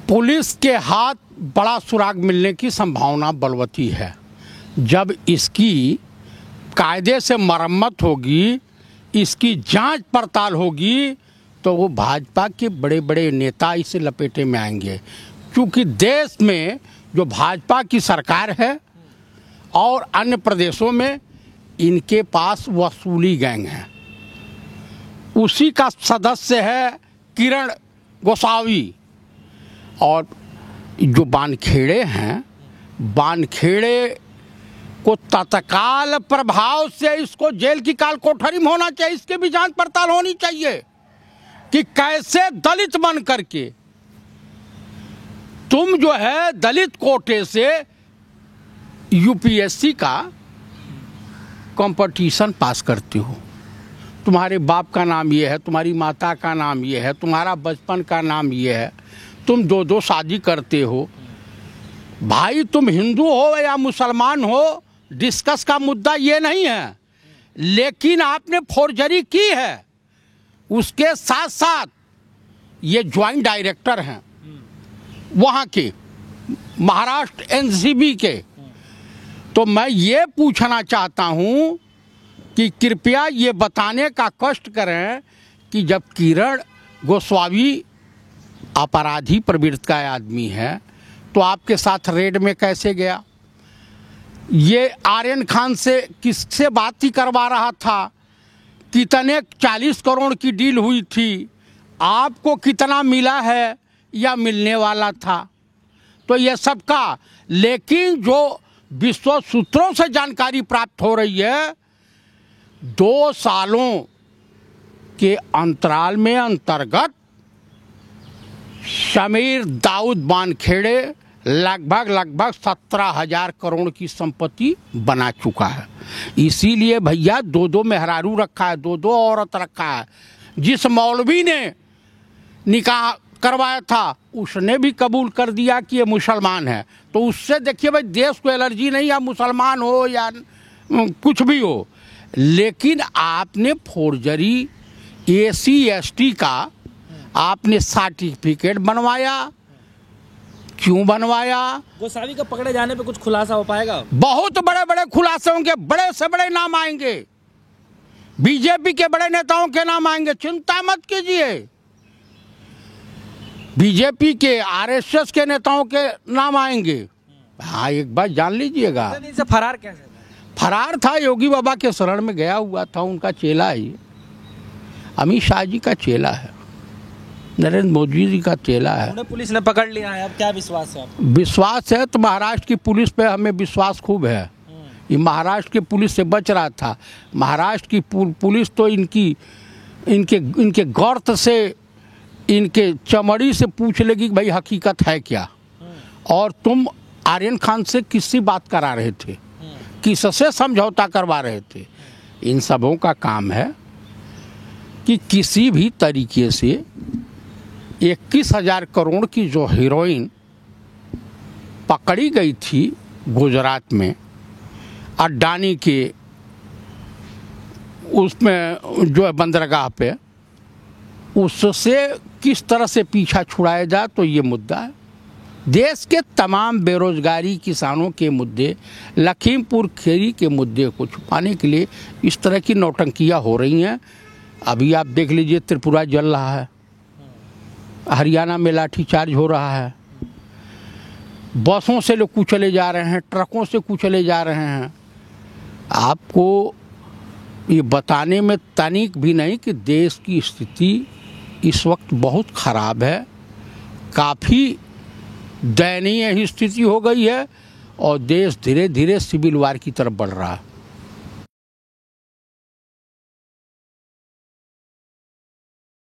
Police के हाथ बड़ा सुराग मिलने की संभावना बलवती है। जब इसकी कायदे से मरम्मत होगी, इसकी जांच पड़ताल होगी, तो वो भाजपा के बड़े बड़े नेता इसे लपेटे में आएंगे। क्योंकि देश में जो भाजपा की सरकार है और अन्य प्रदेशों में इनके पास वसूली गैंग है। उसी का सदस्य है किरण गोसावी। और जो बानखेड़े हैं, बानखेड़े को तत्काल प्रभाव से इसको जेल की काल कोठरी में होना चाहिए। इसके भी जांच पड़ताल होनी चाहिए कि कैसे दलित बन करके तुम जो है दलित कोटे से यूपीएससी का कंपटीशन पास करते हो। तुम्हारे बाप का नाम ये है, तुम्हारी माता का नाम ये है, तुम्हारा बचपन का नाम ये है, तुम दो शादी करते हो। भाई तुम हिंदू हो या मुसलमान हो, डिस्कस का मुद्दा ये नहीं है, लेकिन आपने फोर्जरी की है। उसके साथ साथ ये ज्वाइंट डायरेक्टर हैं वहाँ के, महाराष्ट्र एनसीबी के। तो मैं ये पूछना चाहता हूँ कि कृपया ये बताने का कष्ट करें कि जब किरण गोस्वामी अपराधी प्रवृत्ति का आदमी है तो आपके साथ रेड में कैसे गया? ये आर्यन खान से किससे बात ही करवा रहा था? कितने 40 करोड़ की डील हुई थी, आपको कितना मिला है या मिलने वाला था? तो ये सब का, लेकिन जो विश्व सूत्रों से जानकारी प्राप्त हो रही है, 2 सालों के अंतराल में अंतर्गत समीर दाऊद बानखेड़े लगभग 17,000 करोड़ की संपत्ति बना चुका है। इसीलिए भैया 2 मेहरारू रखा है, 2 औरत रखा है। जिस मौलवी ने निकाह करवाया था उसने भी कबूल कर दिया कि ये मुसलमान है। तो उससे देखिए भाई, देश को एलर्जी नहीं, या मुसलमान हो या कुछ भी हो, लेकिन आपने फोर्जरी एसी एसटी का आपने सर्टिफिकेट बनवाया। क्यों बनवाया? गोसावी का पकड़े जाने पे कुछ खुलासा हो पाएगा? बहुत बड़े बड़े खुलासे होंगे, बड़े से बड़े नाम आएंगे, बीजेपी के बड़े नेताओं के नाम आएंगे, चिंता मत कीजिए। बीजेपी के, आरएसएस के नेताओं के नाम आएंगे। हाँ, एक बात जान लीजिएगा। इनसे फरार कैसे? फरार था, योगी बाबा के शरण में गया हुआ था, उनका चेला ही, अमित शाह जी का चेला है, नरेंद्र मोदी जी का चेला है। उन्हें पुलिस ने पकड़ लिया है, अब क्या विश्वास है आपको? विश्वास है तो महाराष्ट्र की पुलिस पे हमें विश्वास खूब है। ये महाराष्ट्र की पुलिस से बच रहा था। महाराष्ट्र की पुलिस तो इनके गर्त से, इनके चमड़ी से पूछ लेगी कि भाई हकीकत है क्या। और तुम आर्यन खान से किससे बात करा रहे थे, किससे समझौता करवा रहे थे? इन सबों का काम है कि किसी भी तरीके से 21,000 करोड़ की जो हीरोइन पकड़ी गई थी गुजरात में अडानी के उसमें जो है बंदरगाह पे, उससे किस तरह से पीछा छुड़ाया जाए, तो ये मुद्दा है। देश के तमाम बेरोजगारी, किसानों के मुद्दे, लखीमपुर खीरी के मुद्दे को छुपाने के लिए इस तरह की नौटंकियां हो रही हैं। अभी आप देख लीजिए, त्रिपुरा जल रहा है, हरियाणा में लाठीचार्ज हो रहा है, बसों से लोग कुचले जा रहे हैं, ट्रकों से कुचले जा रहे हैं। आपको ये बताने में तनिक भी नहीं कि देश की स्थिति इस वक्त बहुत ख़राब है, काफ़ी दयनीय ही स्थिति हो गई है और देश धीरे धीरे सिविल वार की तरफ बढ़ रहा है।